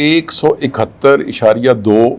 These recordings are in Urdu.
171.2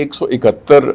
171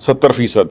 70%।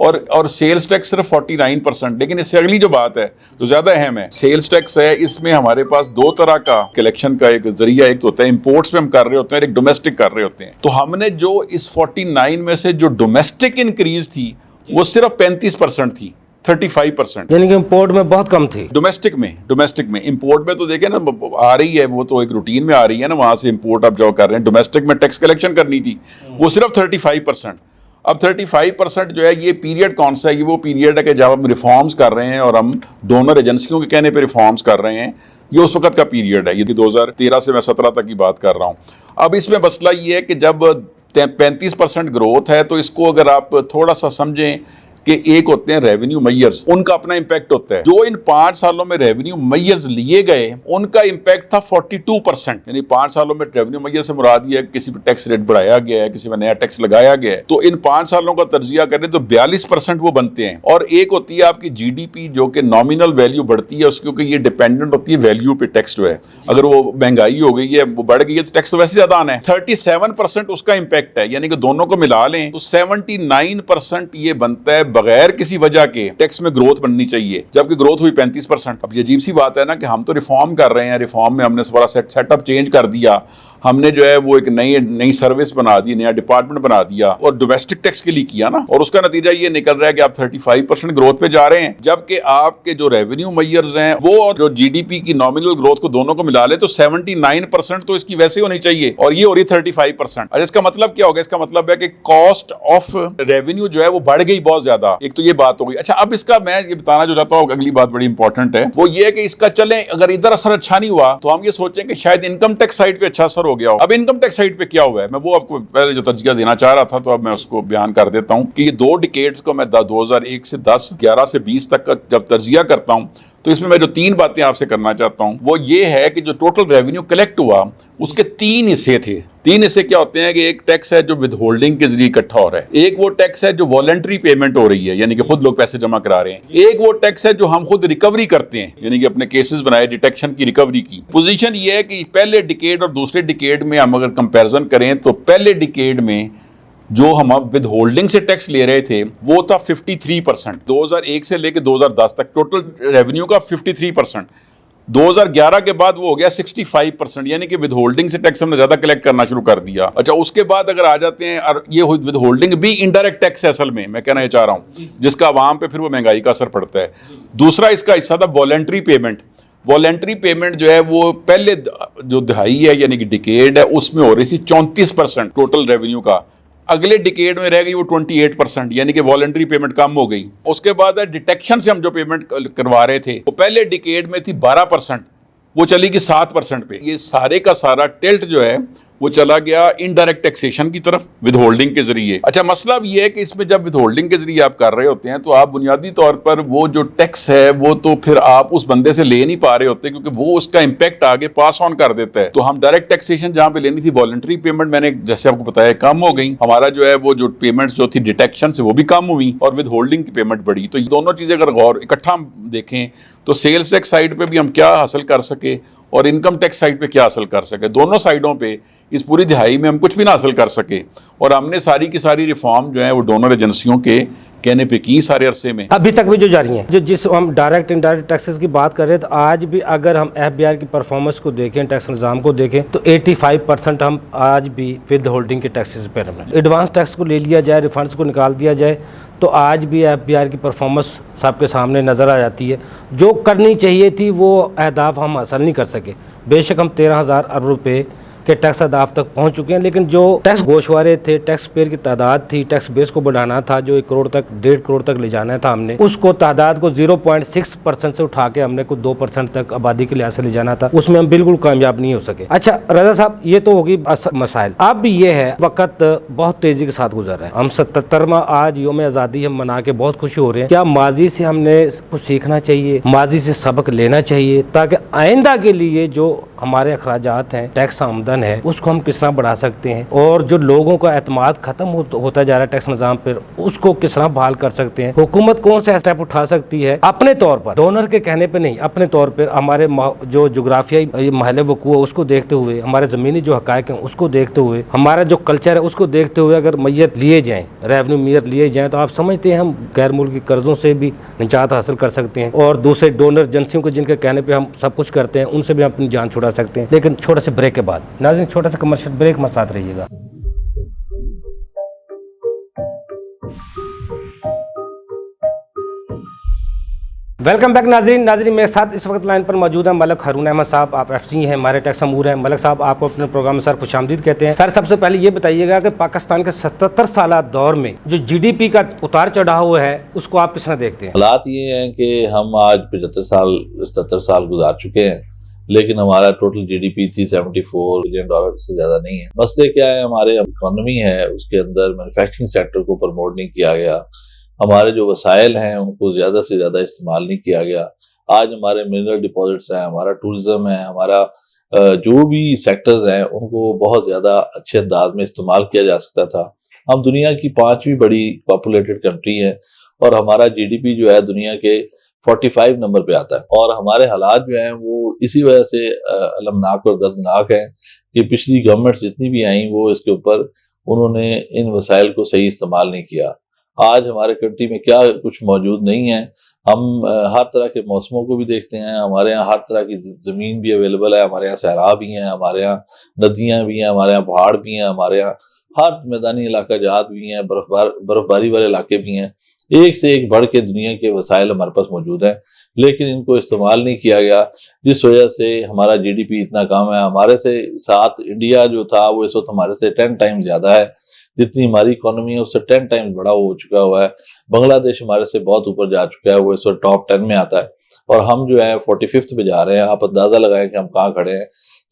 اور سیلز ٹیکس صرف 49%. لیکن اس سے اگلی جو بات ہے جو زیادہ اہم ہے، سیلز ٹیکس ہے، اس میں ہمارے پاس دو طرح کا کلیکشن کا ایک ذریعہ، ایک تو ہوتا ہے امپورٹس میں ہم کر رہے ہوتے ہیں، ایک ڈومیسٹک کر رہے ہوتے ہیں. تو ہم نے جو اس 49 میں سے جو ڈومیسٹک انکریز تھی وہ صرف 35% تھی، 35%. یعنی کہ امپورٹ میں بہت کم تھی. ڈومیسٹک میں امپورٹ میں تو دیکھیں نا آ رہی ہے، وہ تو ایک روٹین میں آ رہی ہے نا، وہاں سے امپورٹ آپ جو کر رہے ہیں. ڈومیسٹک میں ٹیکس کلیکشن کرنی تھی وہ صرف 35%. اب 35% جو ہے یہ پیریڈ کون سا ہے؟ یہ وہ پیریڈ ہے کہ جب ہم ریفارمز کر رہے ہیں اور ہم ڈونر ایجنسیوں کے کہنے پہ ریفارمز کر رہے ہیں. یہ اس وقت کا پیریڈ ہے، یہ 2013 سے میں 17 تک کی بات کر رہا ہوں. اب اس میں مسئلہ یہ ہے کہ جب 35% گروتھ ہے تو اس کو اگر آپ تھوڑا سا سمجھیں کہ ایک ہوتے ہیں ریونیو میئرز، ان کا اپنا امپیکٹ ہوتا ہے. جو ان 5 سالوں میں ریونیو میئرز لیے گئے ان کا امپیکٹ تھا 42%. یعنی 5 سالوں میں ریونیو میئر سے مراد یہ ہے کسی پہ ٹیکس ریٹ بڑھایا گیا ہے، کسی پہ نیا ٹیکس لگایا گیا ہے. تو ان 5 سالوں کا تجزیہ کریں تو 42% وہ بنتے ہیں. اور ایک ہوتی ہے آپ کی جی ڈی پی جو کہ نامینل ویلیو بڑھتی ہے اس کیونکہ یہ ڈیپینڈنٹ ہوتی ہے ویلیو پہ. ٹیکس جو ہے اگر وہ مہنگائی ہو گئی ہے، وہ بڑھ گئی ہے تو ٹیکس تو ویسے زیادہ آنا ہے. 37% اس کا امپیکٹ ہے، یعنی کہ دونوں کو ملا لیں تو 79% یہ بنتا ہے بغیر کسی وجہ کے ٹیکس میں گروتھ بننی چاہیے، جبکہ گروتھ ہوئی 35%. اب یہ عجیب سی بات ہے نا کہ ہم تو ریفارم کر رہے ہیں، ریفارم میں ہم نے سارا سیٹ اپ چینج کر دیا، ہم نے جو ہے وہ ایک نئی سروس بنا دی، نیا ڈپارٹمنٹ بنا دیا اور ڈومیسٹک ٹیکس کے لیے کیا نا. اور اس کا نتیجہ یہ نکل رہا ہے کہ آپ 35% گروتھ پہ جا رہے ہیں، جبکہ آپ کے جو ریونیو میئرز ہیں وہ جو جی ڈی پی کی نامینل گروتھ کو دونوں کو ملا لے تو 79% تو اس کی ویسے ہونی چاہیے اور یہ ہو رہی 35%. اور اس کا مطلب کیا ہوگا؟ اس کا مطلب ہے کہ کاسٹ آف ریونیو جو ہے وہ بڑھ گئی بہت زیادہ. ایک تو یہ بات ہو گئی. اچھا اب اس کا میں یہ بتانا جو چاہتا ہوں، اگلی بات بڑی امپورٹنٹ ہے، وہ یہ ہے کہ اس کا چلیں اگر ادھر اثر اچھا نہیں ہوا تو ہم یہ سوچیں کہ شاید انکم ٹیکس سائڈ پہ اچھا اثر ہو گیا ہو. اب انکم ٹیکس سائڈ پہ کیا ہوا ہے میں وہ آپ کو پہلے جو تجزیہ دینا چاہ رہا تھا تو اب میں اس کو بیان کر دیتا ہوں کہ یہ 2 ڈیکیڈز کو میں 2001 سے 10، 11 سے 20 تک کا جب تجزیہ کرتا ہوں تو اس میں جو 3 باتیں آپ سے کرنا چاہتا ہوں وہ یہ ہے کہ جو ٹوٹل ریونیو کلیکٹ ہوا اس کے 3 حصے تھے. 3 حصے کیا ہوتے ہیں کہ ایک ٹیکس ہے جو ود ہولڈنگ کے ذریعے اکٹھا ہو رہا ہے، ایک وہ ٹیکس ہے جو والنٹری پیمنٹ ہو رہی ہے یعنی کہ خود لوگ پیسے جمع کرا رہے ہیں، ایک وہ ٹیکس ہے جو ہم خود ریکوری کرتے ہیں یعنی کہ اپنے کیسز بنائے ڈیٹیکشن کی ریکوری کی. پوزیشن یہ ہے کہ پہلے ڈیکیڈ اور دوسرے ڈیکیڈ میں ہم اگر کمپیرزن کریں تو پہلے ڈیکیڈ میں جو ہم ود ہولڈنگ سے ٹیکس لے رہے تھے وہ تھا 53%. 2001 سے لے کے 2010 تک ٹوٹل ریونیو کا 53%. 2011 کے بعد وہ ہو گیا 65%، یعنی کہ ود ہولڈنگ سے ٹیکس ہم نے زیادہ کلیکٹ کرنا شروع کر دیا. اچھا اس کے بعد اگر آ جاتے ہیں، اور یہ ود ہولڈنگ بھی انڈائریکٹ ٹیکس ہے اصل میں کہنا یہ چاہ رہا ہوں، جس کا عوام پہ پھر وہ مہنگائی کا اثر پڑتا ہے. دوسرا اس کا حصہ تھا والنٹری پیمنٹ. والنٹری پیمنٹ جو ہے وہ پہلے جو دہائی ہے یعنی کہ ڈیکیڈ ہے اس میں ہو رہی تھی 34% ٹوٹل ریونیو کا، اگلے ڈیکیڈ میں رہ گئی وہ 28%، یعنی کہ والنٹری پیمنٹ کم ہو گئی. اس کے بعد ڈیٹیکشن سے ہم جو پیمنٹ کروا رہے تھے وہ پہلے ڈیکیڈ میں تھی 12%، وہ چلی گئی 7% پہ. یہ سارے کا سارا ٹلٹ جو ہے وہ چلا گیا انڈائریکٹ ٹیکسیشن کی طرف ود ہولڈنگ کے ذریعے. اچھا مسئلہ یہ ہے کہ اس میں جب ود ہولڈنگ کے ذریعے آپ کر رہے ہوتے ہیں تو آپ بنیادی طور پر وہ جو ٹیکس ہے وہ تو پھر آپ اس بندے سے لے نہیں پا رہے ہوتے کیونکہ وہ اس کا امپیکٹ آگے پاس آن کر دیتا ہے. تو ہم ڈائریکٹ ٹیکسیشن جہاں پہ لینی تھی والنٹری پیمنٹ میں نے جیسے آپ کو بتایا کم ہو گئی، ہمارا جو ہے وہ جو پیمنٹ جو تھی ڈیٹیکشن سے وہ بھی کم ہوئی اور ود ہولڈنگ کی پیمنٹ بڑھی. تو یہ دونوں چیزیں اگر غور اکٹھا دیکھیں تو سیلز ٹیکس سائڈ پہ بھی ہم کیا حاصل کر سکے اور انکم ٹیکس سائڈ پہ کیا حاصل کر سکے، دونوں سائڈوں پہ اس پوری دہائی میں ہم کچھ بھی نہ حاصل کر سکے. اور ہم نے ساری کی ساری ریفارم جو ہیں وہ ڈونر ایجنسیوں کے کہنے پہ کی سارے عرصے میں ابھی تک بھی جو جاری ہیں. جس ہم ڈائریکٹ انڈائریکٹ ٹیکسز کی بات کر رہے ہیں تو آج بھی اگر ہم ایف بی آر کی پرفارمنس کو دیکھیں، ٹیکس نظام کو دیکھیں تو 85% ہم آج بھی ود ہولڈنگ کے ٹیکسز پہ رہے ہیں. ایڈوانس ٹیکس کو لے لیا جائے، ریفنڈس کو نکال دیا جائے تو آج بھی ایف بی آر کی پرفارمنس سب کے سامنے نظر آ جاتی ہے. جو کرنی چاہیے تھی وہ اہداف ہم حاصل نہیں کر سکے. بے شک ہم 13,000 ارب روپے کے ٹیکس اہداف تک پہنچ چکے ہیں، لیکن جو ٹیکس گوشوارے تھے، ٹیکس پیئر کی تعداد تھی، ٹیکس بیس کو بڑھانا تھا، جو 1 کروڑ تک 1.5 کروڑ تک لے جانا تھا ہم نے، اس کو تعداد کو 0.6% سے اٹھا کے ہم نے کوئی 2% تک آبادی کے لحاظ سے لے جانا تھا. اس میں ہم بالکل کامیاب نہیں ہو سکے. اچھا رضا صاحب یہ تو ہوگی مسائل. اب یہ ہے وقت بہت تیزی کے ساتھ گزر رہا ہے. ہم 77واں آج یوم آزادی ہم منا کے بہت خوشی ہو رہے ہیں. کیا ماضی سے ہم نے کچھ سیکھنا چاہیے، ماضی سے سبق لینا چاہیے تاکہ آئندہ کے لیے جو ہمارے اخراجات ہیں، ٹیکس آمدن ہے، اس کو ہم کس طرح بڑھا سکتے ہیں، اور جو لوگوں کا اعتماد ختم ہوتا جا رہا ہے ٹیکس نظام پر، اس کو کس طرح بحال کر سکتے ہیں۔ حکومت کون سے اسٹیپ اٹھا سکتی ہے اپنے طور پر، ڈونر کے کہنے پہ نہیں، اپنے طور پر، ہمارے جو جغرافیائی محل وقوع ہے اس کو دیکھتے ہوئے، ہمارے زمینی جو حقائق ہیں اس کو دیکھتے ہوئے، ہمارا جو کلچر ہے اس کو دیکھتے ہوئے اگر میت لیے جائیں، ریونیو میت لیے جائیں، تو آپ سمجھتے ہیں ہم غیر ملکی قرضوں سے بھی نجات حاصل کر سکتے ہیں، اور دوسرے ڈونر ایجنسیوں کو جن کے کہنے پہ ہم سب کچھ کرتے ہیں ان سے بھی ہم اپنی جان چھڑا سکتے ہیں۔ لیکن چھوٹے سے بریک کے بعد ناظرین، چھوٹا سا کمرشل بریک میں ساتھ رہیے گا۔ ویلکم بیک ناظرین میرے ساتھ اس وقت لائن پر موجود ہے ملک ہارون احمد صاحب، آپ ایف سی ہیں، ہمارے ٹیکس امور ہیں۔ ملک صاحب، آپ کو اپنے پروگرام میں سر خوش آمدید کہتے ہیں۔ سر، سب سے پہلے یہ بتائیے گا کہ پاکستان کے 77 سالہ دور میں جو جی ڈی پی کا اتار چڑھاؤ ہے اس کو آپ کس طرح دیکھتے ہیں؟ حالات یہ ہیں کہ ہم آج 77 سال گزار چکے ہیں، لیکن ہمارا total G D P $74 billion سے زیادہ نہیں ہے۔ مسئلے کیا ہے؟ ہمارے اکانومی ہے اس کے اندر مینوفیکچرنگ سیکٹر کو پروموٹ نہیں کیا گیا، ہمارے جو وسائل ہیں ان کو زیادہ سے زیادہ استعمال نہیں کیا گیا۔ آج ہمارے منرل ڈپازٹس ہیں، ہمارا ٹورزم ہے، ہمارا جو بھی سیکٹرز ہیں ان کو بہت زیادہ اچھے انداز میں استعمال کیا جا سکتا تھا۔ ہم دنیا کی 5ویں بڑی پاپولیٹڈ کنٹری ہیں اور ہمارا جی ڈی پی جو ہے دنیا کے 45 نمبر پہ آتا ہے، اور ہمارے حالات جو ہیں وہ اسی وجہ سے المناک اور دردناک ہیں کہ پچھلی گورنمنٹ جتنی بھی آئیں وہ اس کے اوپر انہوں نے ان وسائل کو صحیح استعمال نہیں کیا۔ آج ہمارے کنٹری میں کیا کچھ موجود نہیں ہے، ہم ہر طرح کے موسموں کو بھی دیکھتے ہیں، ہمارے ہاں ہر طرح کی زمین بھی اویلیبل ہے، ہمارے ہاں صحرا بھی ہیں، ہمارے ہاں ندیاں بھی ہیں، ہمارے ہاں پہاڑ بھی ہیں، ہمارے ہاں ہر میدانی علاقہ جات بھی ہیں، برف باری والے علاقے بھی ہیں، ایک سے ایک بڑھ کے دنیا کے وسائل ہمارے پاس موجود ہیں، لیکن ان کو استعمال نہیں کیا گیا، جس وجہ سے ہمارا جی ڈی پی اتنا کم ہے۔ ہمارے سے ساتھ انڈیا جو تھا وہ اس وقت ہمارے سے 10 ٹائم زیادہ ہے، جتنی ہماری اکانومی ہے اس سے 10 ٹائم بڑا ہو چکا ہوا ہے۔ بنگلہ دیش ہمارے سے بہت اوپر جا چکا ہے، وہ اس وقت ٹاپ 10 میں آتا ہے، اور ہم جو ہے 45 پہ جا رہے ہیں۔ آپ اندازہ لگائیں کہ ہم کہاں کھڑے ہیں۔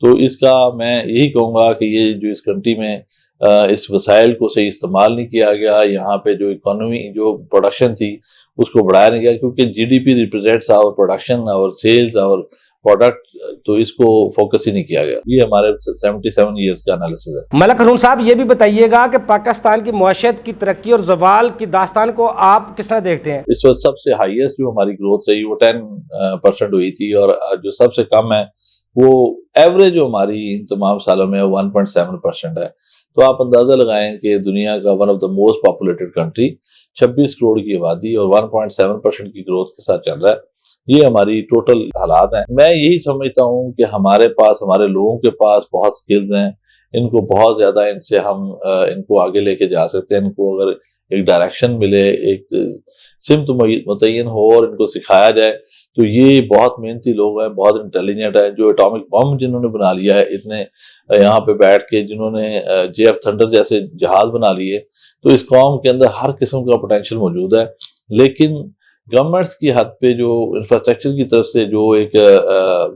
تو اس کا میں یہی کہوں گا کہ یہ جو اس کنٹری میں اس وسائل کو صحیح استعمال نہیں کیا گیا، یہاں پہ جو اکانومی جو پروڈکشن تھی اس کو بڑھایا نہیں گیا، کیونکہ G D P represents our production, our sales, our product, تو اس کو فوکس ہی نہیں کیا گیا۔ یہ ہمارے 77 ایئرز کا انالیسز ہے۔ ملک ہارون صاحب، یہ بھی بتائیے گا کہ پاکستان کی معیشت کی ترقی اور زوال کی داستان کو آپ کس طرح دیکھتے ہیں؟ اس وقت سب سے ہائیسٹ جو ہماری گروتھ رہی وہ 10% ہوئی تھی، اور جو سب سے کم ہے وہ ایوریج جو ہماری ان تمام سالوں میں 1.7% ہے۔ تو آپ اندازہ لگائیں کہ دنیا کا one of the most populated country, 26 crore کی آبادی اور 1.7% کی گروتھ کے ساتھ چل رہا ہے۔ یہ ہماری ٹوٹل حالات ہیں۔ میں یہی سمجھتا ہوں کہ ہمارے پاس، ہمارے لوگوں کے پاس بہت سکلز ہیں، ان کو بہت زیادہ ان سے ہم ان کو آگے لے کے جا سکتے ہیں۔ ان کو اگر ایک ڈائریکشن ملے، ایک سمت متعین ہو اور ان کو سکھایا جائے تو یہ بہت محنتی لوگ ہیں، بہت انٹیلیجنٹ ہیں۔ جو اٹامک بم جنہوں نے بنا لیا ہے اتنے یہاں پہ بیٹھ کے، جنہوں نے جے ایف تھنڈر جیسے جہاز بنا لیے، تو اس قوم کے اندر ہر قسم کا پوٹینشیل موجود ہے، لیکن گورنمنٹس کی حد پہ جو انفراسٹرکچر کی طرف سے جو ایک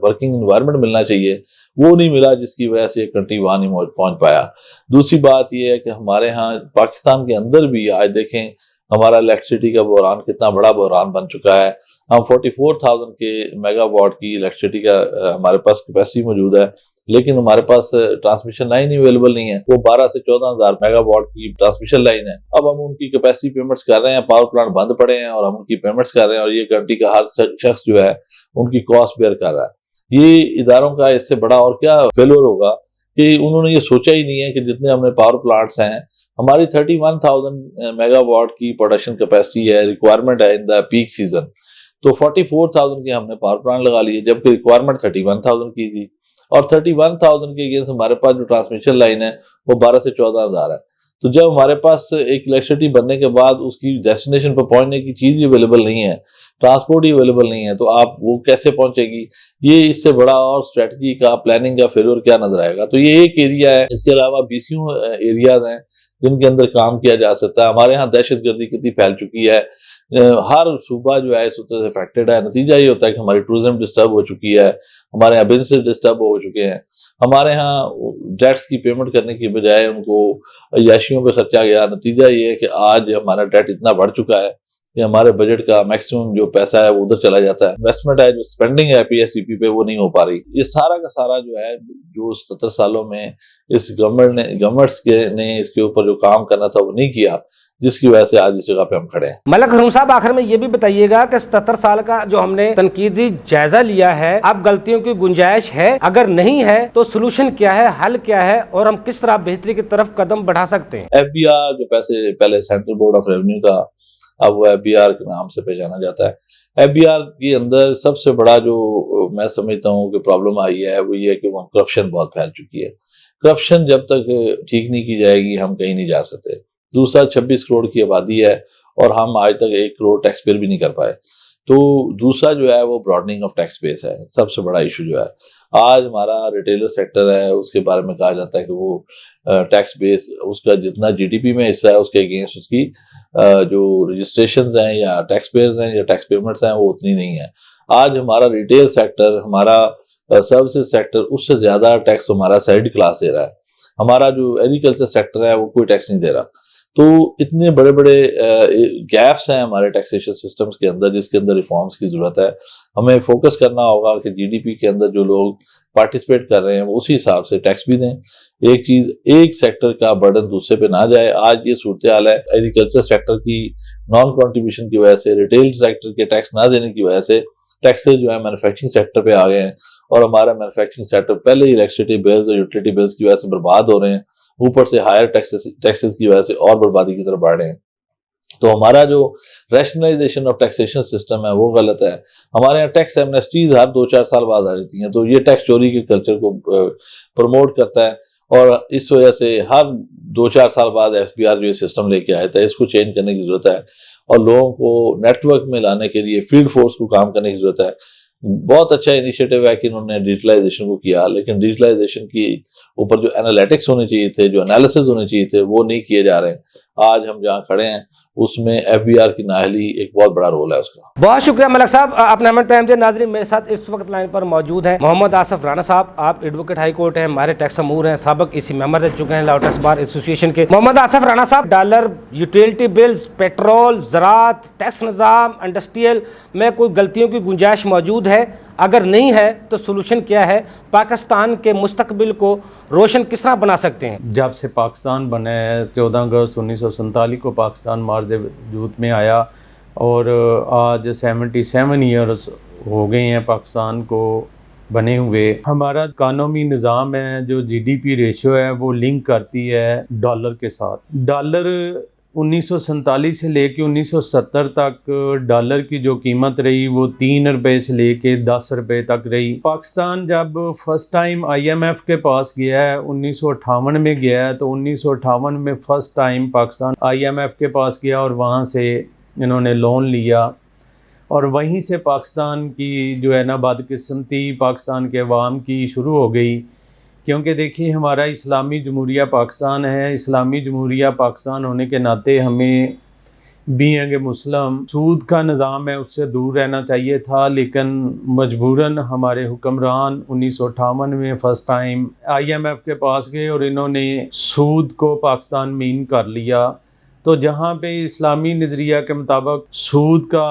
ورکنگ انوائرمنٹ ملنا چاہیے وہ نہیں ملا، جس کی وجہ سے یہ کنٹری وہاں نہیں پہنچ پایا۔ دوسری بات یہ ہے کہ ہمارے ہاں پاکستان کے اندر بھی آج دیکھیں ہمارا الیکٹریسٹی کا بحران کتنا بڑا بحران بن چکا ہے۔ ہم 44,000 کے میگا واٹ کی الیکٹریسٹی کا ہمارے پاس کیپیسٹی موجود ہے، لیکن ہمارے پاس ٹرانسمیشن لائن ہی اویلیبل نہیں ہے۔ وہ 12 سے 14,000 میگا واٹ کی ٹرانسمیشن لائن ہے۔ اب ہم ان کی کیپیسٹی پیمنٹس کر رہے ہیں، پاور پلانٹ بند پڑے ہیں اور ہم ان کی پیمنٹس کر رہے ہیں، اور یہ کنٹری کا ہر شخص جو ہے ان کی کاسٹ بیئر کر رہا ہے۔ یہ اداروں کا اس سے بڑا اور کیا فیلور ہوگا کہ انہوں نے یہ سوچا ہی نہیں ہے کہ جتنے ہم نے پاور پلانٹس ہیں، ہماری 31,000 میگا واٹ کی پروڈکشن کیپیسٹی ہے، ریکوائرمنٹ ہے ان دا پیک سیزن، تو 44,000 کے ہم نے پاور پلانٹ لگا لیے، جبکہ ریکوائرمنٹ 31,000 کی تھی، اور 31,000 کے اگینسٹ ہمارے پاس جو ٹرانسمیشن لائن ہے وہ 12 سے 14,000 ہے۔ تو جب ہمارے پاس ایک الیکٹریسٹی بننے کے بعد اس کی ڈیسٹینیشن پر پہنچنے کی چیز ہی اویلیبل نہیں ہے، ٹرانسپورٹ ہی اویلیبل نہیں ہے، تو آپ وہ کیسے پہنچے گی؟ یہ اس سے بڑا اور اسٹریٹجی کا، پلاننگ کا فیلور کیا نظر آئے گا؟ تو یہ ایک ایریا ہے۔ اس کے علاوہ 20 ایریاز ہیں جن کے اندر کام کیا جا سکتا ہے۔ ہمارے ہاں دہشت گردی کتنی پھیل چکی ہے، ہر صوبہ جو ہے اس طرح سے افیکٹڈ ہے۔ نتیجہ یہ ہوتا ہے کہ ہماری ٹورزم ڈسٹرب ہو چکی ہے، ہمارے یہاں بزنس ڈسٹرب ہو چکے ہیں، ہمارے ہاں ڈیٹس کی پیمنٹ کرنے کی بجائے ان کو عیاشیوں پہ خرچا گیا۔ نتیجہ یہ ہے کہ آج ہمارا ڈیٹ اتنا بڑھ چکا ہے کہ ہمارے بجٹ کا میکسیمم جو پیسہ ہے وہ ادھر چلا جاتا ہے، انویسٹمنٹ ہے جو اسپینڈنگ ہے پی ایس ٹی پی پہ وہ نہیں ہو پا رہی۔ یہ سارا کا سارا جو ہے جو 77 سالوں میں اس گورنمنٹس نے اس کے اوپر جو کام کرنا تھا وہ نہیں کیا، جس کی وجہ سے آج اس جگہ پہ ہم کھڑے ہیں۔ ملک ہارون صاحب، آخر میں یہ بھی بتائیے گا کہ 77 سال کا جو ہم نے تنقیدی جائزہ لیا ہے، اب غلطیوں کی گنجائش ہے؟ اگر نہیں ہے تو سلوشن کیا ہے، حل کیا ہے، اور ہم کس طرح بہتری کی طرف قدم بڑھا سکتے ہیں؟ ایف بی آر جو پیسے پہلے سینٹرل بورڈ آف ریونیو تھا، اب وہ ایف بی آر کے نام سے پہچانا جاتا ہے۔ ایف بی آر کے اندر سب سے بڑا جو میں سمجھتا ہوں کہ پرابلم آئی ہے وہ یہ ہے کہ وہاں کرپشن بہت پھیل چکی ہے۔ کرپشن جب تک ٹھیک نہیں کی جائے گی ہم کہیں نہیں جا سکتے۔ دوسرا 26 کروڑ کی آبادی ہے اور ہم آج تک 1 کروڑ ٹیکس پیئر بھی نہیں کر پائے۔ تو دوسرا جو ہے وہ براڈننگ آف ٹیکس بیس ہے، سب سے بڑا ایشو جو ہے۔ آج ہمارا ریٹیلر سیکٹر ہے، اس کے بارے میں کہا جاتا ہے کہ وہ ٹیکس بیس اس کا جتنا جی ڈی پی میں حصہ ہے اس کے اگینسٹ اس کی جو رجسٹریشنز ہیں یا ٹیکس پیئرز ہیں یا ٹیکس پیمنٹس ہیں وہ اتنی نہیں ہیں۔ آج ہمارا ریٹیل سیکٹر، ہمارا سروسز سیکٹر اس سے زیادہ ٹیکس ہمارا سیلڈ کلاس دے رہا ہے۔ ہمارا جو ایگریکلچر سیکٹر ہے وہ کوئی ٹیکس نہیں دے رہا۔ تو اتنے بڑے بڑے گیپس ہیں ہمارے ٹیکسیشن سسٹمز کے اندر، جس کے اندر ریفارمز کی ضرورت ہے۔ ہمیں فوکس کرنا ہوگا کہ جی ڈی پی کے اندر جو لوگ پارٹیسپیٹ کر رہے ہیں وہ اسی حساب سے ٹیکس بھی دیں۔ ایک سیکٹر کا برڈن دوسرے پہ نہ جائے۔ آج یہ صورتحال ہے، ایگریکلچر سیکٹر کی نان کنٹریبیوشن کی وجہ سے، ریٹیل سیکٹر کے ٹیکس نہ دینے کی وجہ سے ٹیکسز جو ہے مینوفیکچرنگ سیکٹر پہ آ گئے ہیں، اور ہمارا مینوفیکچرنگ سیکٹر پہلے ہی الیکٹریسٹی بلز اور یوٹیلیٹی بلز کی وجہ سے برباد ہو رہے ہیں، اوپر سے ہائر ٹیکسز کی وجہ سے اور بربادی کی طرف بڑھ رہے ہیں۔ تو ہمارا جو ریشنلائزیشن آف ٹیکسیشن سسٹم ہے وہ غلط ہے۔ ہمارے یہاں ٹیکس ایمنیسٹیز ہر 2-4 سال بعد آ جاتی ہیں، تو یہ ٹیکس چوری کے کلچر کو پروموٹ کرتا ہے، اور اس وجہ سے ہر 2-4 سال بعد ایس بی آر جو سسٹم لے کے آیا تھا، اس کو چینج کرنے کی ضرورت ہے، اور لوگوں کو نیٹ ورک میں لانے کے لیے فیلڈ فورس کو کام کرنے کی ضرورت ہے۔ بہت اچھا انیشیٹو ہے کہ انہوں نے ڈیجیٹلائزیشن کو کیا، لیکن ڈیجیٹلائزیشن کی اوپر جو انالیٹکس ہونے چاہیے تھے، جو انالیسز ہونے چاہیے تھے، وہ نہیں کیے جا رہے ہیں۔ آج ہم جہاں کھڑے ہیں اس میں ایف بی آر کی نااہلی ایک بہت بڑا رول ہے اس کا۔ بہت شکریہ ملک صاحب، اپنا ہمیں ٹائم دے۔ ناظرین، میرے ساتھ اس وقت لائن پر موجود ہیں محمد آصف رانا صاحب۔ آپ ایڈوکیٹ ہائی کورٹ ہیں، ماہر ٹیکس امور ہیں، سابق EC ممبر رہ چکے ہیں لاء ٹیکس بار ایسوسی ایشن کے۔ محمد آصف رانا صاحب، ڈالر، یوٹیلٹی بلز، پیٹرول، زراعت، ٹیکس نظام، انڈسٹریل میں کوئی غلطیوں کی گنجائش موجود ہے؟ اگر نہیں ہے تو سلوشن کیا ہے؟ پاکستان کے مستقبل کو روشن کس طرح بنا سکتے ہیں؟ جب سے پاکستان بنا ہے 14 اگست 1947 کو پاکستان معرض وجود میں آیا، اور آج 77 ایئرز ہو گئے ہیں پاکستان کو بنے ہوئے۔ ہمارا اکانومی نظام ہے، جو جی ڈی پی ریشو ہے وہ لنک کرتی ہے ڈالر کے ساتھ۔ ڈالر 1947 سے لے کے 1970 تک ڈالر کی جو قیمت رہی وہ 3 روپے سے لے کے 10 روپے تک رہی۔ پاکستان جب فرسٹ ٹائم IMF کے پاس گیا ہے 1958 میں گیا ہے، تو 1958 میں فرسٹ ٹائم پاکستان IMF کے پاس گیا اور وہاں سے انہوں نے لون لیا، اور وہیں سے پاکستان کی جو ہے نا بدقسمتی پاکستان کے عوام کی شروع ہو گئی۔ کیونکہ دیکھیے ہمارا اسلامی جمہوریہ پاکستان ہے، اسلامی جمہوریہ پاکستان ہونے کے ناطے ہمیں بینگ مسلم سود کا نظام ہے اس سے دور رہنا چاہیے تھا، لیکن مجبوراً ہمارے حکمران 1958 میں فرسٹ ٹائم IMF کے پاس گئے اور انہوں نے سود کو پاکستان میں ان کر لیا۔ تو جہاں پہ اسلامی نظریہ کے مطابق سود کا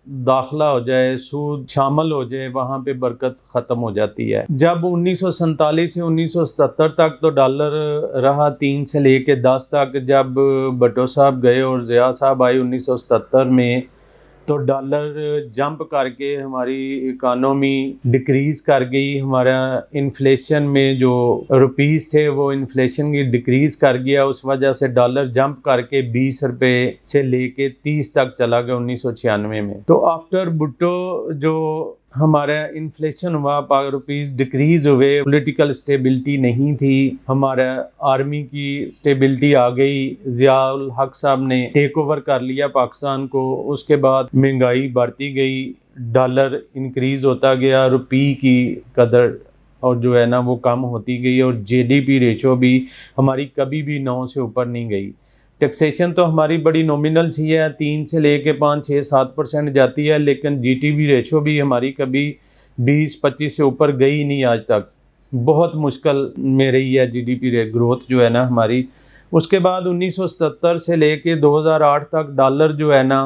داخلہ ہو جائے، سود شامل ہو جائے، وہاں پہ برکت ختم ہو جاتی ہے۔ جب 1947 سے 1977 تک تو ڈالر رہا 3 سے لے کے 10 تک۔ جب بھٹو صاحب گئے اور ضیاء صاحب آئے 1977 میں، تو ڈالر جمپ کر کے ہماری اکانومی ڈکریز کر گئی۔ ہمارا انفلیشن میں جو روپیز تھے وہ انفلیشن کی ڈکریز کر گیا، اس وجہ سے ڈالر جمپ کر کے 20 روپے سے لے کے 30 تک چلا گیا 1996 میں۔ تو آفٹر بھٹو جو ہمارا انفلیشن ہوا، روپیز ڈکریز ہوئے، پولیٹیکل اسٹیبلٹی نہیں تھی، ہمارا آرمی کی اسٹیبلٹی آ گئی، ضیاء الحق صاحب نے ٹیک اوور کر لیا پاکستان کو۔ اس کے بعد مہنگائی بڑھتی گئی، ڈالر انکریز ہوتا گیا، روپی کی قدر اور جو ہے نا وہ کم ہوتی گئی، اور جی ڈی پی ریشو بھی ہماری کبھی بھی 9 سے اوپر نہیں گئی۔ ٹیکسیشن تو ہماری بڑی نومینل سی ہے، 3 سے لے کے 5-6-7% جاتی ہے، لیکن جی ٹی پی ریشو بھی ہماری کبھی 20-25 سے اوپر گئی نہیں آج تک۔ بہت مشکل میں رہی ہے جی ڈی پی گروتھ جو ہے نا ہماری۔ اس کے بعد 1977 سے لے کے 2008 تک ڈالر جو ہے نا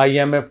IMF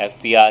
FPR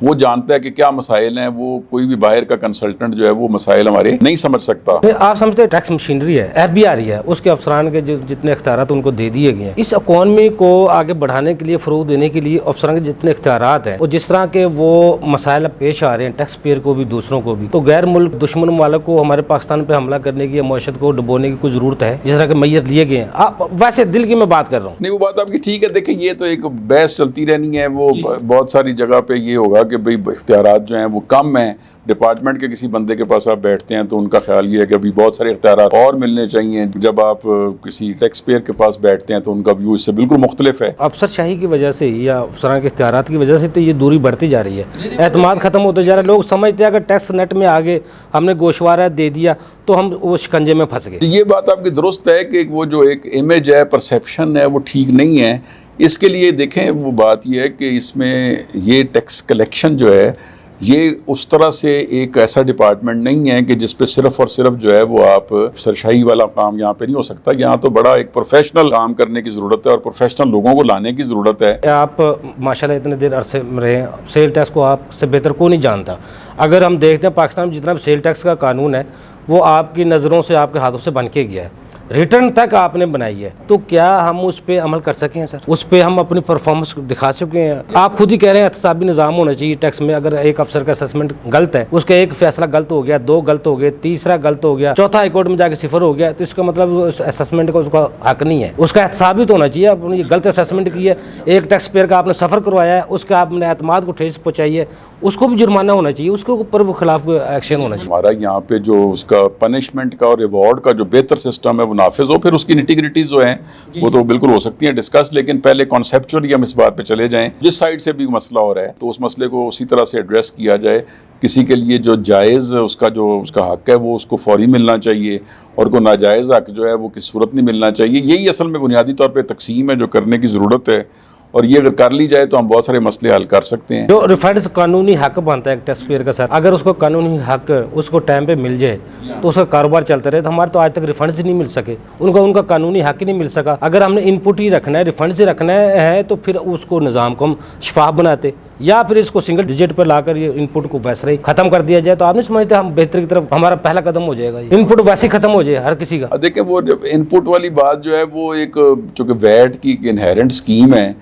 وہ جانتا ہے کہ کیا مسائل ہیں. وہ کوئی بھی باہر کا کنسلٹنٹ جو ہے وہ مسائل ہمارے نہیں سمجھ سکتا. آپ سمجھتے ہیں ٹیکس مشینری ہے, FBI ہے, اس کے افسران کے جو جتنے اختیارات ان کو دے دیے گئے ہیں, اس اکانومی کو آگے بڑھانے کے لیے, فروغ دینے کے لیے افسران کے جتنے اختیارات ہیں, اور جس طرح کے وہ مسائل پیش آ رہے ہیں ٹیکس پیئر کو بھی دوسروں کو بھی, تو غیر ملک دشمن ممالک کو ہمارے پاکستان پہ حملہ کرنے کی یا معیشت کو ڈبونے کی کوئی ضرورت ہے جس طرح کے میئر لیے گئے ہیں؟ آپ ویسے دل کی میں بات کر رہا ہوں. نہیں, وہ بات آپ کی ٹھیک ہے. دیکھیں یہ تو ایک بحث چلتی رہنی ہے. وہ بہت ساری جگہ پہ یہ ہوگا کہ بھئی اختیارات جو ہیں وہ کم ہیں. ڈپارٹمنٹ کے کسی بندے کے پاس آپ بیٹھتے ہیں تو ان کا خیال یہ ہے کہ ابھی بہت سارے اختیارات اور ملنے چاہیے. جب آپ کسی ٹیکس پیئر کے پاس بیٹھتے ہیں تو ان کا ویو اس سے بالکل مختلف ہے. افسر شاہی کی وجہ سے یا افسران کے اختیارات کی وجہ سے تو یہ دوری بڑھتی جا رہی ہے, اعتماد ختم ہوتا جا رہا ہے. لوگ سمجھتے ہیں اگر ٹیکس نیٹ میں آگے ہم نے گوشوارہ دے دیا تو ہم وہ شکنجے میں پھنس گئے. یہ بات آپ کی درست ہے کہ وہ جو ایک امیج ہے, پرسیپشن ہے, وہ ٹھیک نہیں ہے. اس کے لیے دیکھیں وہ بات یہ ہے کہ اس میں یہ ٹیکس کلیکشن جو ہے یہ اس طرح سے ایک ایسا ڈپارٹمنٹ نہیں ہے کہ جس پہ صرف اور صرف جو ہے وہ آپ افسرشاہی والا کام یہاں پہ نہیں ہو سکتا. یہاں تو بڑا ایک پروفیشنل کام کرنے کی ضرورت ہے اور پروفیشنل لوگوں کو لانے کی ضرورت ہے. آپ ماشاءاللہ اتنے دیر عرصے میں رہے ہیں, سیل ٹیکس کو آپ سے بہتر کوئی نہیں جانتا. اگر ہم دیکھتے ہیں پاکستان میں جتنا بھی سیل ٹیکس کا قانون ہے وہ آپ کی نظروں سے, آپ کے ہاتھوں سے بن کے گیا ہے, ریٹرن تک آپ نے بنائی ہے, تو کیا ہم اس پہ عمل کر سکیں سر؟ اس پہ ہم اپنی پرفارمنس دکھا سکے ہیں؟ آپ خود ہی کہہ رہے ہیں احتسابی نظام ہونا چاہیے ٹیکس میں. اگر ایک افسر کا اسسمنٹ غلط ہے, اس کا ایک فیصلہ غلط ہو گیا, 2 غلط ہو گئے, تیسرا غلط ہو گیا, چوتھا ہائی کورٹ میں جا کے 0 ہو گیا, تو اس کا مطلب اسسمنٹ کا اس کا حق نہیں ہے. اس کا احتسابی تو ہونا چاہیے. آپ نے یہ غلط اسسمنٹ کی ہے, ایک ٹیکس پیئر کا آپ نے سفر کروایا ہے, اس کا آپ نے اعتماد کو ٹھیس پہنچائی ہے, اس کو بھی جرمانہ ہونا چاہیے, اس کے اوپر خلاف ایکشن ہونا چاہیے. ہمارا یہاں پہ جو اس کا پنشمنٹ کا اور ریوارڈ کا جو بہتر سسٹم ہے وہ نافذ ہو. پھر اس کی نیٹی-گریٹیز جو ہیں وہ تو بالکل ہو سکتی ہیں ڈسکس, لیکن پہلے کانسیپچولی ہم اس بات پہ چلے جائیں. جس سائڈ سے بھی مسئلہ ہو رہا ہے تو اس مسئلے کو اسی طرح سے ایڈریس کیا جائے. کسی کے لیے جو جائز اس کا حق ہے وہ اس کو فوری ملنا چاہیے, اور کوئی ناجائز حق جو ہے وہ کسی صورت نہیں ملنا چاہیے. یہی اصل میں بنیادی طور پہ تقسیم ہے جو کرنے کی ضرورت ہے, اور یہ اگر کر لی جائے تو ہم بہت سارے مسئلے حل کر سکتے ہیں. جو ریفائنڈ قانونی حق بنتا ہے ایک ٹیکس پیئر کا سر, اگر اس کو قانونی حق اس کو ٹائم پہ مل جائے تو اس کا کاروبار چلتا رہے. تو ہمارے تو آج تک ریفنڈز نہیں مل سکے, ان کا قانونی حق ہی نہیں مل سکا. اگر ہم نے ان پٹ ہی رکھنا ہے, ریفنڈز ہی رکھنا ہے, تو پھر اس کو نظام کو ہم شفاف بناتے, یا پھر اس کو سنگل ڈیجٹ پہ لا کر یہ ان پٹ کو ویسے ہی ختم کر دیا جائے. تو آپ نہیں سمجھتے ہم بہتر کی طرف ہمارا پہلا قدم ہو جائے گا, ان پٹ ویسے ہی ختم ہو جائے ہر کسی کا. دیکھیں وہ ان پٹ والی بات جو ہے وہ ایک چونکہ ویٹ کی انہیرنٹ اسکیم ہے,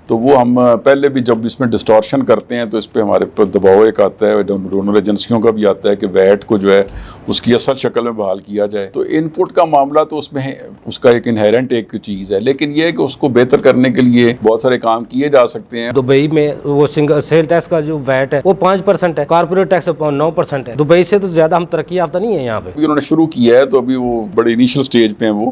تو وہ ہم پہلے بھی جب اس میں ڈسٹورشن کرتے ہیں تو اس پہ ہمارے پر دباؤ ایک آتا ہے, ڈونر ایجنسیوں کا بھی آتا ہے کہ ویٹ کو جو ہے اس کی اصل شکل میں بحال کیا جائے. تو ان پٹ کا معاملہ تو اس میں اس کا ایک انہیرنٹ ایک چیز ہے, لیکن یہ ہے کہ اس کو بہتر کرنے کے لیے بہت سارے کام کیے جا سکتے ہیں. دبئی میں وہ سنگل سیل ٹیکس کا جو ویٹ ہے وہ 5% ہے, کارپوریٹ ٹیکس 9% ہے. دبئی سے تو زیادہ ہم ترقی یافتہ نہیں ہے یہاں پہ. انہوں نے شروع کیا ہے تو ابھی وہ بڑے انیشل سٹیج پہ ہیں وہ,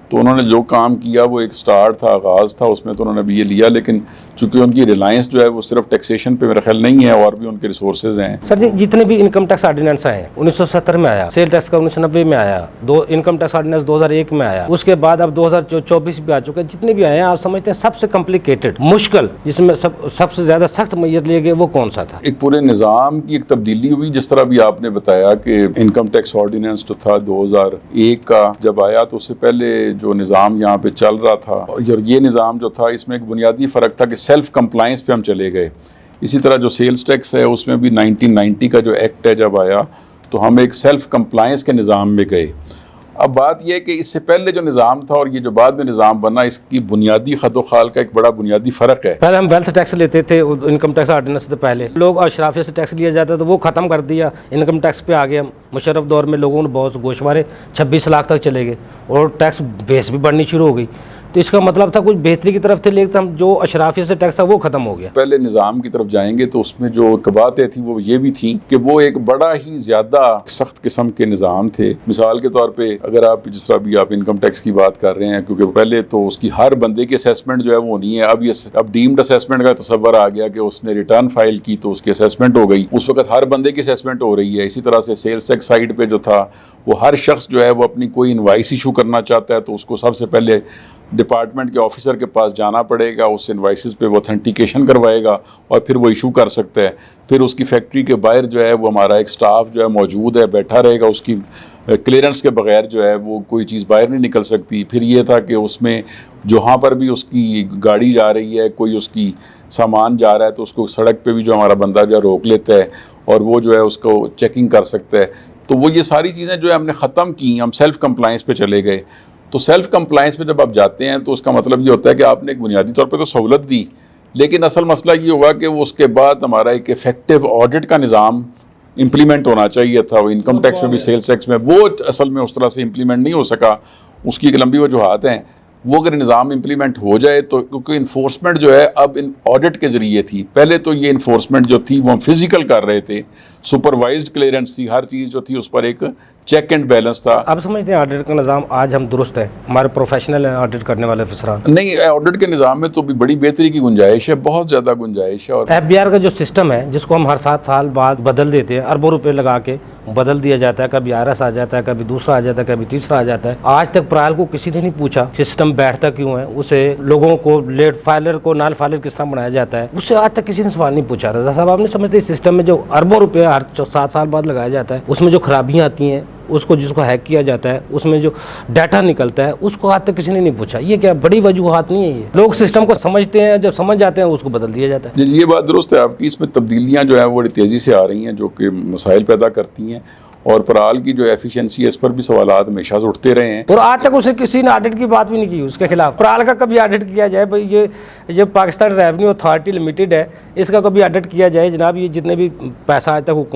تو انہوں نے جو کام کیا وہ ایک سٹارٹ تھا, آغاز تھا, اس میں تو انہوں نے بھی یہ لیا, لیکن چونکہ ان کی ریلائنس جو ہے وہ صرف ٹیکسیشن پہ میرا خیال نہیں ہے, اور بھی ان کے ریسورسز ہیں. سر جی جتنے بھی انکم ٹیکس آرڈیننس آئے ہیں, 1970 میں آیا, سیل ٹیکس کا 1990 میں آیا, انکم ٹیکس آرڈیننس 2001 میں آیا, اس کے بعد اب 2024 بھی آ چکے ہیں. جتنے بھی آئے ہیں آپ سمجھتے ہیں سب سے کمپلیکیٹڈ مشکل جس میں سب سے زیادہ سخت میئر لیے گئے وہ کون سا تھا؟ ایک پورے نظام کی ایک تبدیلی ہوئی, جس طرح بھی آپ نے بتایا کہ انکم ٹیکس آرڈیننس جو تھا 2001 کا جب آیا, تو اس سے پہلے جو نظام یہاں پہ چل رہا تھا, اور یہ نظام جو تھا اس میں ایک بنیادی فرق تھا کہ سیلف کمپلائنس پہ ہم چلے گئے. اسی طرح جو سیلز ٹیکس ہے اس میں بھی 1990 کا جو ایکٹ ہے جب آیا تو ہم ایک سیلف کمپلائنس کے نظام میں گئے. اب بات یہ ہے کہ اس سے پہلے جو نظام تھا اور یہ جو بعد میں نظام بنا, اس کی بنیادی خط و خال کا ایک بڑا بنیادی فرق ہے. پہلے ہم ویلتھ ٹیکس لیتے تھے, انکم ٹیکس آرڈیننس سے پہلے لوگ اشرافیہ سے ٹیکس لیا جاتا تو وہ ختم کر دیا, انکم ٹیکس پہ آ گئے ہم. مشرف دور میں لوگوں نے بہت گوشوارے 26 لاکھ تک چلے گئے, اور ٹیکس بیس بھی بڑھنی شروع ہو گئی. تو اس کا مطلب تھا کچھ بہتری کی طرف تھے, لیکن ہم جو اشرافیہ سے ٹیکس تھا وہ ختم ہو گیا. پہلے نظام کی طرف جائیں گے تو اس میں جو باتیں تھیں وہ یہ بھی تھیں کہ وہ ایک بڑا ہی زیادہ سخت قسم کے نظام تھے. مثال کے طور پہ اگر آپ جس طرح بھی آپ انکم ٹیکس کی بات کر رہے ہیں, کیونکہ پہلے تو اس کی ہر بندے کی اسیسمنٹ جو ہے وہ نہیں ہے. اب ڈیمڈ اسیسمنٹ کا تصور آ گیا کہ اس نے ریٹرن فائل کی تو اس کی اسیسمنٹ ہو گئی. اس وقت ہر بندے کی اسیسمنٹ ہو رہی ہے. اسی طرح سے سیلز ٹیکس سائڈ پہ جو تھا وہ ہر شخص جو ہے وہ اپنی کوئی انوائس ایشو کرنا چاہتا ہے تو اس کو سب سے پہلے ڈپارٹمنٹ کے آفیسر کے پاس جانا پڑے گا, اس انوائسز پہ وہ اتھینٹیکیشن کروائے گا اور پھر وہ ایشو کر سکتا ہے. پھر اس کی فیکٹری کے باہر جو ہے وہ ہمارا ایک سٹاف جو ہے موجود ہے, بیٹھا رہے گا, اس کی کلیئرنس کے بغیر جو ہے وہ کوئی چیز باہر نہیں نکل سکتی. پھر یہ تھا کہ اس میں جہاں پر بھی اس کی گاڑی جا رہی ہے, کوئی اس کی سامان جا رہا ہے, تو اس کو سڑک پہ بھی جو ہمارا بندہ جو ہے روک لیتا ہے اور وہ جو ہے اس کو چیکنگ کر سکتا ہے. تو وہ یہ ساری چیزیں جو ہے ہم نے ختم کی, ہم سیلف کمپلائنس پہ چلے گئے. تو سیلف کمپلائنس پہ جب آپ جاتے ہیں تو اس کا مطلب یہ ہوتا ہے کہ آپ نے ایک بنیادی طور پہ تو سہولت دی, لیکن اصل مسئلہ یہ ہوا کہ وہ اس کے بعد ہمارا ایک افیکٹو آڈٹ کا نظام امپلیمنٹ ہونا چاہیے تھا. وہ انکم ٹیکس میں بھی سیلز ٹیکس میں, وہ اصل میں اس طرح سے امپلیمنٹ نہیں ہو سکا. اس کی ایک لمبی وجوہات ہیں. وہ اگر نظام امپلیمنٹ ہو جائے تو, کیونکہ انفورسمنٹ جو ہے اب آڈٹ کے ذریعے تھی, پہلے تو یہ انفورسمنٹ جو تھی وہ ہم فزیکل کر رہے تھے, سپروائزڈ کلیئرنس تھی, ہر چیز جو تھی اس پر ایک چیک اینڈ بیلنس تھا. آپ سمجھتے ہیں آڈٹ کا نظام آج ہم درست ہے, ہمارے پروفیشنل ہیں آڈٹ کرنے والے افسران؟ نہیں, آڈٹ کے نظام میں تو بھی بڑی بہتری کی گنجائش ہے, بہت زیادہ گنجائش ہے. اور FBR کا جو سسٹم ہے جس کو ہم ہر 7 سال بعد بدل دیتے ہیں, اربوں روپے لگا کے بدل دیا جاتا ہے, کبھی RS آ جاتا ہے, کبھی دوسرا آ جاتا ہے, کبھی تیسرا آ جاتا ہے. آج تک پرائل کو کسی نے نہیں پوچھا سسٹم بیٹھتا کیوں ہے, اسے لوگوں کو لیٹ فائلر کو نال فائلر کس طرح بنایا جاتا ہے, اس سے آج تک کسی نے سوال نہیں پوچھا. رضا صاحب آپ نہیں سمجھتے اس سسٹم میں جو اربوں روپے ہر 7 سال بعد لگایا جاتا ہے, اس میں جو خرابیاں آتی ہیں, اس کو جس کو ہیک کیا جاتا ہے, اس میں جو ڈیٹا نکلتا ہے, اس کو آج تک کسی نے نہیں پوچھا. یہ کیا بڑی وجوہات نہیں ہے, یہ لوگ سسٹم کو سمجھتے ہیں, جب سمجھ جاتے ہیں اس کو بدل دیا جاتا ہے. یہ بات درست ہے آپ کی. اس میں تبدیلیاں جو ہیں وہ بڑی تیزی سے آ رہی ہیں جو کہ مسائل پیدا کرتی ہیں, اور پرال کی جو ایفیشنسی ہے اس پر بھی سوالات ہمیشہ سے اٹھتے رہے ہیں. اور آج تک اسے کسی نے آڈٹ کی بات بھی نہیں کی اس کے خلاف. پرال کا کبھی آڈٹ کیا جائے بھائی, یہ پاکستان ریونیو اتھارٹی لمیٹڈ ہے, اس کا کبھی آڈٹ کیا جائے جناب, یہ جتنے بھی پیسہ آج تک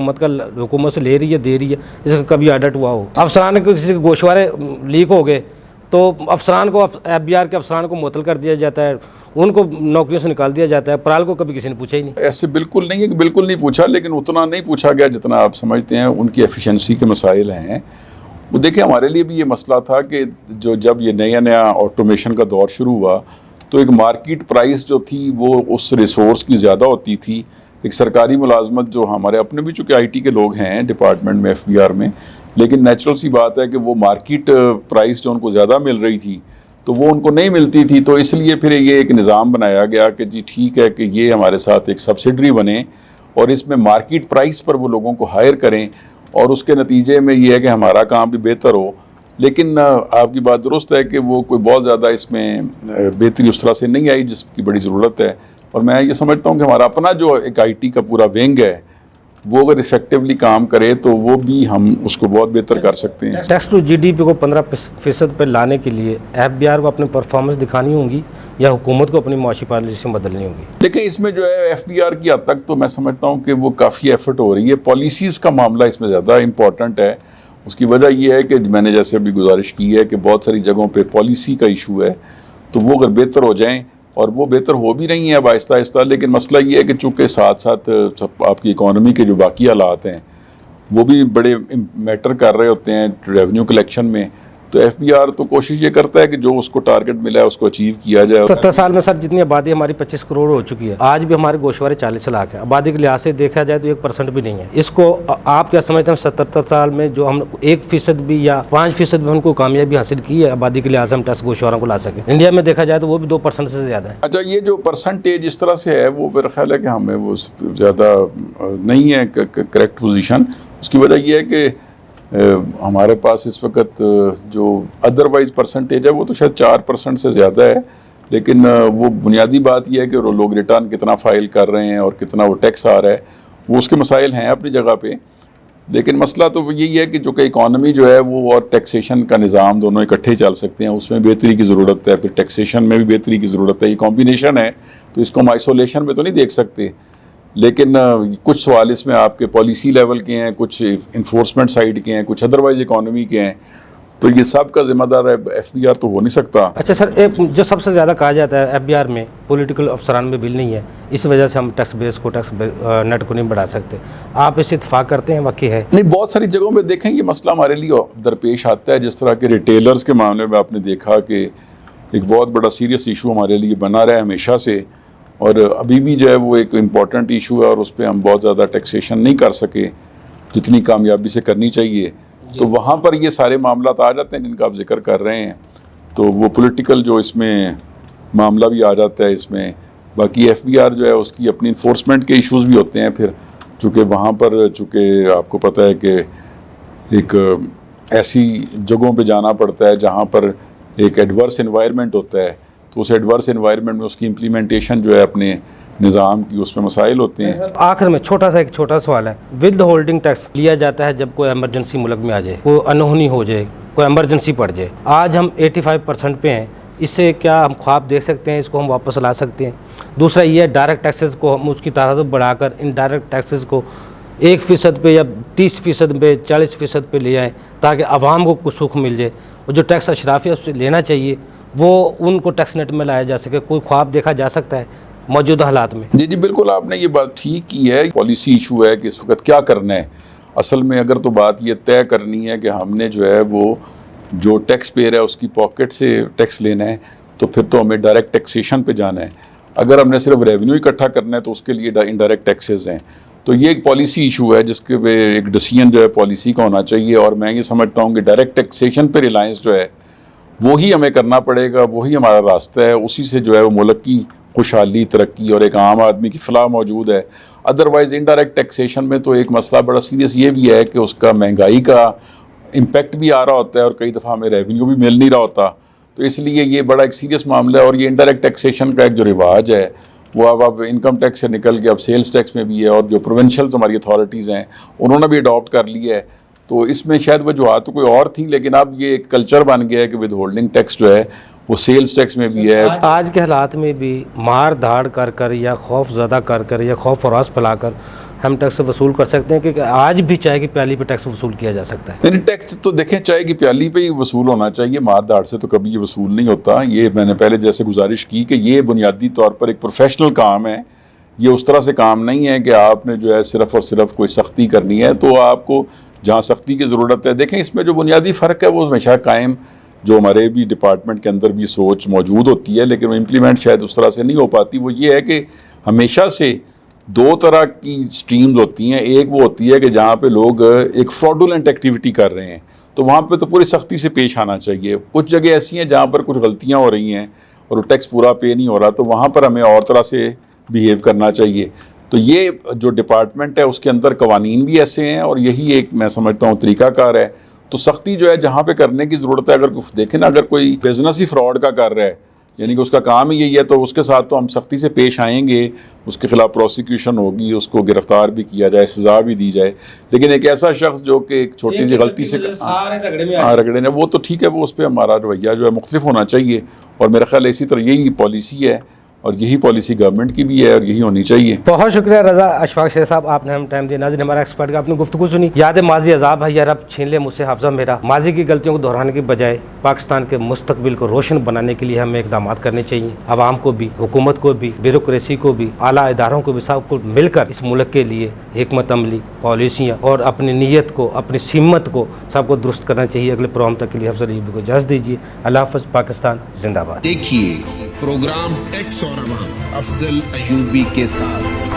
حکومت سے لے رہی ہے دے رہی ہے, اس کا کبھی آڈٹ ہوا ہو. افسران کو کسی کے گوشوارے لیک ہو گئے تو افسران کو FBR کے افسران کو معطل کر دیا جاتا ہے, ان کو نوکریوں سے نکال دیا جاتا ہے. پرال کو کبھی کسی نے پوچھا ہی نہیں. ایسے بالکل نہیں ہے کہ بالکل نہیں پوچھا, لیکن اتنا نہیں پوچھا گیا جتنا آپ سمجھتے ہیں ان کی ایفیشنسی کے مسائل ہیں. وہ دیکھیں ہمارے لیے بھی یہ مسئلہ تھا کہ جب یہ نیا آٹومیشن کا دور شروع ہوا تو ایک مارکیٹ پرائس جو تھی وہ اس ریسورس کی زیادہ ہوتی تھی. ایک سرکاری ملازمت جو ہمارے اپنے بھی چونکہ IT کے لوگ ہیں ڈپارٹمنٹ میں FBR میں, لیکن نیچرل سی بات ہے کہ وہ مارکیٹ پرائس جو ان کو زیادہ مل رہی تھی تو وہ ان کو نہیں ملتی تھی. تو اس لیے پھر یہ ایک نظام بنایا گیا کہ جی ٹھیک ہے کہ یہ ہمارے ساتھ ایک سبسڈری بنے اور اس میں مارکیٹ پرائس پر وہ لوگوں کو ہائر کریں, اور اس کے نتیجے میں یہ ہے کہ ہمارا کام بھی بہتر ہو. لیکن آپ کی بات درست ہے کہ وہ کوئی بہت زیادہ اس میں بہتری اس طرح سے نہیں آئی جس کی بڑی ضرورت ہے. اور میں یہ سمجھتا ہوں کہ ہمارا اپنا جو ایک IT کا پورا ونگ ہے وہ اگر افیکٹولی کام کرے تو وہ بھی ہم اس کو بہت بہتر کر سکتے ہیں. ٹیکس ٹو GDP کو 15% پہ لانے کے لیے FBR کو اپنی پرفارمنس دکھانی ہوگی یا حکومت کو اپنی معاشی پالیسی بدلنی ہوگی؟ دیکھیں اس میں جو ہے FBR کی حد تک تو میں سمجھتا ہوں کہ وہ کافی ایفرٹ ہو رہی ہے. پالیسیز کا معاملہ اس میں زیادہ امپورٹنٹ ہے. اس کی وجہ یہ ہے کہ میں نے جیسے ابھی گزارش کی ہے کہ بہت ساری جگہوں پہ پالیسی کا ایشو ہے, تو وہ اگر بہتر ہو جائیں, اور وہ بہتر ہو بھی رہی ہیں اب آہستہ آہستہ, لیکن مسئلہ یہ ہے کہ چونکہ ساتھ ساتھ آپ کی اکانومی کے جو باقی حالات ہیں وہ بھی بڑے میٹر کر رہے ہوتے ہیں ریونیو کلیکشن میں. تو FBR تو کوشش یہ کرتا ہے کہ جو اس کو ٹارگٹ ملا ہے اس کو اچیو کیا جائے. 70 سال میں سر جتنی آبادی ہماری 25 کروڑ ہو چکی ہے, آج بھی ہمارے گوشوارے 40 لاکھ ہیں. آبادی کے لحاظ سے دیکھا جائے تو 1% بھی نہیں ہے. اس کو آپ کیا سمجھتے ہیں 77 سال میں جو ہم 1% بھی یا 5% بھی ان کو کامیابی حاصل کی ہے آبادی کے لحاظ سے ہم ٹیکس گوشواروں کو لا سکیں؟ انڈیا میں دیکھا جائے تو وہ بھی 2% سے زیادہ ہے. اچھا, یہ جو پرسنٹیج اس طرح سے ہے وہ میرا خیال ہے کہ ہمیں وہ زیادہ نہیں ہے کریکٹ پوزیشن. اس کی وجہ یہ ہے کہ ہمارے پاس اس وقت جو ادروائز پرسنٹیج ہے وہ تو شاید 4% سے زیادہ ہے, لیکن وہ بنیادی بات یہ ہے کہ لوگ ریٹرن کتنا فائل کر رہے ہیں اور کتنا وہ ٹیکس آ رہا ہے, وہ اس کے مسائل ہیں اپنی جگہ پہ. لیکن مسئلہ تو یہی ہے کہ جو کہ اکانومی جو ہے وہ اور ٹیکسیشن کا نظام دونوں اکٹھے چل سکتے ہیں, اس میں بہتری کی ضرورت ہے. پھر ٹیکسیشن میں بھی بہتری کی ضرورت ہے. یہ کمبینیشن ہے, تو اس کو ہم آئسولیشن میں تو نہیں دیکھ سکتے. لیکن کچھ سوال اس میں آپ کے پالیسی لیول کے ہیں, کچھ انفورسمنٹ سائڈ کے ہیں, کچھ ادروائز اکانومی کے ہیں, تو یہ سب کا ذمہ دار ہے FBR تو ہو نہیں سکتا. اچھا سر, جو سب سے زیادہ کہا جاتا ہے FBR میں پولیٹیکل افسران میں بل نہیں ہے, اس وجہ سے ہم ٹیکس بیس کو ٹیکس نیٹ کو نہیں بڑھا سکتے. آپ اس سے اتفاق کرتے ہیں واقعی ہے؟ نہیں, بہت ساری جگہوں پہ دیکھیں یہ مسئلہ ہمارے لیے درپیش آتا ہے. جس طرح کہ ریٹیلرز کے معاملے میں آپ نے دیکھا کہ ایک بہت بڑا سیریس ایشو ہمارے لیے بنا رہا ہے ہمیشہ سے, اور ابھی بھی جو ہے وہ ایک امپورٹنٹ ایشو ہے, اور اس پہ ہم بہت زیادہ ٹیکسیشن نہیں کر سکے جتنی کامیابی سے کرنی چاہیے. تو وہاں پر یہ سارے معاملات آ جاتے ہیں جن کا آپ ذکر کر رہے ہیں, تو وہ پولیٹیکل جو اس میں معاملہ بھی آ جاتا ہے اس میں. باقی FBR جو ہے اس کی اپنی انفورسمنٹ کے ایشوز بھی ہوتے ہیں پھر, چونکہ وہاں پر چونکہ آپ کو پتہ ہے کہ ایک ایسی جگہوں پہ جانا پڑتا ہے جہاں پر ایک ایڈورس انوائرمنٹ ہوتا ہے، تو اس ایڈورس انوائرمنٹ میں اس کی امپلیمنٹیشن جو ہے اپنے نظام کی، اس میں مسائل ہوتے ہیں۔ آخر میں ایک چھوٹا سوال ہے، ود ہولڈنگ ٹیکس لیا جاتا ہے جب کوئی ایمرجنسی ملک میں آ جائے، کوئی انہونی ہو جائے، کوئی ایمرجنسی پڑ جائے۔ آج ہم 85% پہ ہیں، اس سے کیا ہم خواب دیکھ سکتے ہیں اس کو ہم واپس لا سکتے ہیں؟ دوسرا یہ ہے ڈائریکٹ ٹیکسز کو ہم اس کی تعداد بڑھا کر ان ڈائریکٹ ٹیکسز کو 1% پہ یا 30% پہ 40% پہ لے آئیں تاکہ عوام کو کچھ سکھ مل جائے، اور جو ٹیکس اشرافیہ اس سے لینا چاہیے وہ ان کو ٹیکس نیٹ میں لایا جا سکے۔ کوئی خواب دیکھا جا سکتا ہے موجودہ حالات میں؟ جی بالکل، آپ نے یہ بات ٹھیک کی ہے۔ پالیسی ایشو ہے کہ اس وقت کیا کرنا ہے۔ اصل میں اگر تو بات یہ طے کرنی ہے کہ ہم نے جو ہے وہ جو ٹیکس پیئر ہے اس کی پاکٹ سے ٹیکس لینا ہے، تو پھر تو ہمیں ڈائریکٹ ٹیکسیشن پہ جانا ہے۔ اگر ہم نے صرف ریونیو اکٹھا کرنا ہے تو اس کے لیے انڈائریکٹ ٹیکسز ہیں۔ تو یہ ایک پالیسی ایشو ہے جس کے پہ ایک ڈیسیژن جو ہے پالیسی کا ہونا چاہیے، اور میں یہ سمجھتا ہوں کہ ڈائریکٹ ٹیکسیشن پہ ریلائنس جو ہے وہی ہمیں کرنا پڑے گا، وہی ہمارا راستہ ہے، اسی سے جو ہے وہ ملک کی خوشحالی، ترقی اور ایک عام آدمی کی فلاح موجود ہے۔ ادروائز انڈائریکٹ ٹیکسیشن میں تو ایک مسئلہ بڑا سیریس یہ بھی ہے کہ اس کا مہنگائی کا امپیکٹ بھی آ رہا ہوتا ہے، اور کئی دفعہ ہمیں ریونیو بھی مل نہیں رہا ہوتا، تو اس لیے یہ بڑا ایک سیریس معاملہ ہے۔ اور یہ انڈائریکٹ ٹیکسیشن کا ایک جو رواج ہے وہ اب انکم ٹیکس سے نکل کے اب سیلز ٹیکس میں بھی ہے، اور جو پروونشلز ہماری اتھارٹیز ہیں انہوں نے بھی اڈاپٹ کر لیا ہے۔ تو اس میں شاید وجوہات تو کوئی اور تھیں، لیکن اب یہ ایک کلچر بن گیا ہے کہ ود ہولڈنگ ٹیکس جو ہے وہ سیلز ٹیکس میں بھی ہے۔ آج کے حالات میں بھی مار دھاڑ کر یا خوف زدہ کر یا خوف و راس پھیلا کر ہم ٹیکس وصول کر سکتے ہیں کہ آج بھی چائے کی پیالی پہ ٹیکس وصول کیا جا سکتا ہے؟ یعنی ٹیکس تو دیکھیں چائے کی پیالی پہ ہی وصول ہونا چاہیے، مار دھاڑ سے تو کبھی یہ وصول نہیں ہوتا۔ یہ میں نے پہلے جیسے گزارش کی کہ یہ بنیادی طور پر ایک پروفیشنل کام ہے، یہ اس طرح سے کام نہیں ہے کہ آپ نے جو ہے صرف اور صرف کوئی سختی کرنی ہے تو آپ کو جہاں سختی کی ضرورت ہے۔ دیکھیں اس میں جو بنیادی فرق ہے وہ ہمیشہ قائم، جو ہمارے بھی ڈپارٹمنٹ کے اندر بھی سوچ موجود ہوتی ہے لیکن وہ امپلیمنٹ شاید اس طرح سے نہیں ہو پاتی، وہ یہ ہے کہ ہمیشہ سے دو طرح کی سٹریمز ہوتی ہیں۔ ایک وہ ہوتی ہے کہ جہاں پہ لوگ ایک فراڈولنٹ ایکٹیویٹی کر رہے ہیں، تو وہاں پہ تو پوری سختی سے پیش آنا چاہیے۔ کچھ جگہ ایسی ہیں جہاں پر کچھ غلطیاں ہو رہی ہیں اور وہ ٹیکس پورا پے نہیں ہو رہا، تو وہاں پر ہمیں اور طرح سے بیہیو کرنا چاہیے۔ تو یہ جو ڈپارٹمنٹ ہے اس کے اندر قوانین بھی ایسے ہیں، اور یہی ایک میں سمجھتا ہوں طریقہ کار ہے۔ تو سختی جو ہے جہاں پہ کرنے کی ضرورت ہے، اگر دیکھیں نا اگر کوئی بزنس ہی فراڈ کا کر رہا ہے، یعنی کہ اس کا کام ہی یہی ہے، تو اس کے ساتھ تو ہم سختی سے پیش آئیں گے، اس کے خلاف پروسیکیوشن ہوگی، اس کو گرفتار بھی کیا جائے، سزا بھی دی جائے۔ لیکن ایک ایسا شخص جو کہ ایک چھوٹی سی غلطی سے رگڑے نے، وہ تو ٹھیک ہے، وہ اس پہ ہمارا رویہ جو ہے مختلف ہونا چاہیے، اور میرا خیال ہے اسی طرح یہی پالیسی ہے، اور یہی پالیسی گورنمنٹ کی بھی ہے اور یہی ہونی چاہیے۔ بہت شکریہ رضا اشفاق شیخ صاحب، آپ نے ہم ٹائم دیا۔ ناظرین ہمارا ایکسپرٹ کا آپ نے گفتگو سنی۔ یاد ماضی عذاب ہے یا رب چھین لے مجھ سے حافظہ میرا۔ ماضی کی غلطیوں کو دہرانے کے بجائے پاکستان کے مستقبل کو روشن بنانے کے لیے ہمیں اقدامات کرنے چاہیے، عوام کو بھی، حکومت کو بھی، بیوروکریسی کو بھی، اعلیٰ اداروں کو بھی، سب کو مل کر اس ملک کے لیے حکمت عملی، پالیسیاں اور اپنی نیت کو، اپنی سمت کو سب کو درست کرنا چاہیے۔ اگلے پروگرام تک کے لیے افضل ایوبی کو اجازت دیجیے۔ اللہ حافظ۔ پاکستان زندہ باد۔ دیکھیے پروگرام ٹیکس اور عوام افضل ایوبی کے ساتھ۔